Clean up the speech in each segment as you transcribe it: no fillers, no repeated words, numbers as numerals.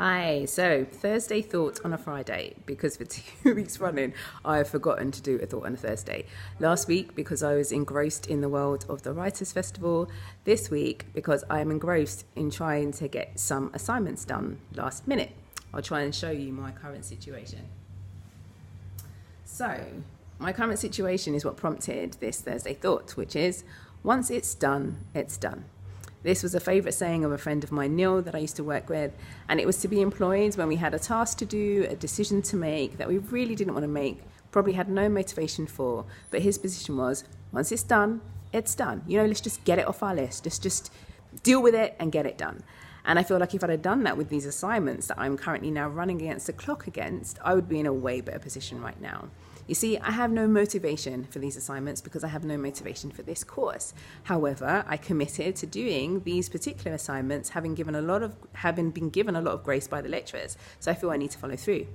Hi, so Thursday thought on a Friday, because for 2 weeks running I have forgotten to do a thought on a Thursday. Last week because I was engrossed in the world of the Writers' Festival. This week because I am engrossed in trying to get some assignments done last minute. I'll try and show you my current situation. So, my current situation is what prompted this Thursday thought, which is, once it's done, it's done. This was a favourite saying of a friend of mine, Neil, that I used to work with, and it was to be employed when we had a task to do, a decision to make that we really didn't want to make, probably had no motivation for, but his position was, once it's done, it's done. Let's just get it off our list. Let's just deal with it and get it done. And I feel like if I'd have done that with these assignments that I'm currently now running against the clock against, I would be in a way better position right now. You see, I have no motivation for these assignments because I have no motivation for this course. However, I committed to doing these particular assignments, having been given a lot of grace by the lecturers. So I feel I need to follow through.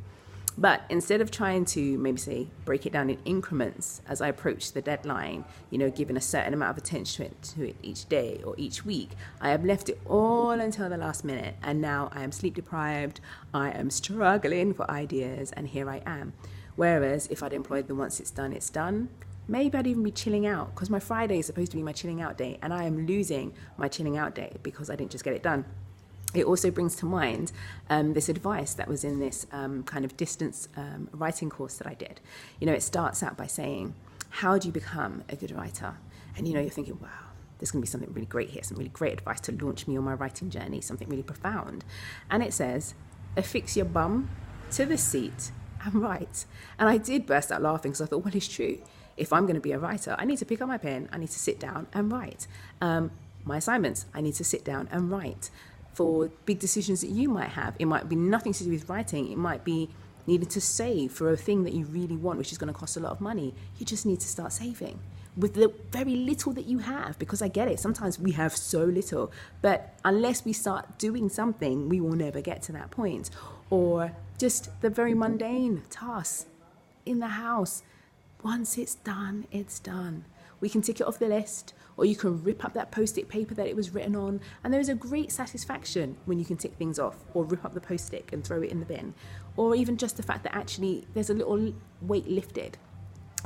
But instead of trying to maybe say break it down in increments as I approach the deadline, giving a certain amount of attention to it each day or each week, I have left it all until the last minute. And now I am sleep deprived, I am struggling for ideas, and here I am. Whereas if I'd employed the once it's done, maybe I'd even be chilling out, because my Friday is supposed to be my chilling out day, and I am losing my chilling out day because I didn't just get it done. It also brings to mind this advice that was in this kind of distance writing course that I did. It starts out by saying, how do you become a good writer? And you're thinking, wow, there's going to be something really great here, some really great advice to launch me on my writing journey, something really profound. And it says, affix your bum to the seat and write. And I did burst out laughing because I thought, well, it's true. If I'm going to be a writer, I need to pick up my pen, I need to sit down and write. My assignments, I need to sit down and write. For big decisions that you might have, it might be nothing to do with writing. It might be needing to save for a thing that you really want, which is going to cost a lot of money. You just need to start saving with the very little that you have, because I get it. Sometimes we have so little, but unless we start doing something, we will never get to that point. Or just the very mundane tasks in the house. Once it's done, it's done. We can tick it off the list, or you can rip up that post-it paper that it was written on, and there is a great satisfaction when you can tick things off, or rip up the post-it and throw it in the bin, or even just the fact that actually there's a little weight lifted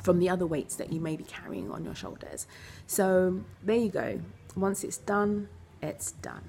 from the other weights that you may be carrying on your shoulders. So there you go. Once it's done, it's done.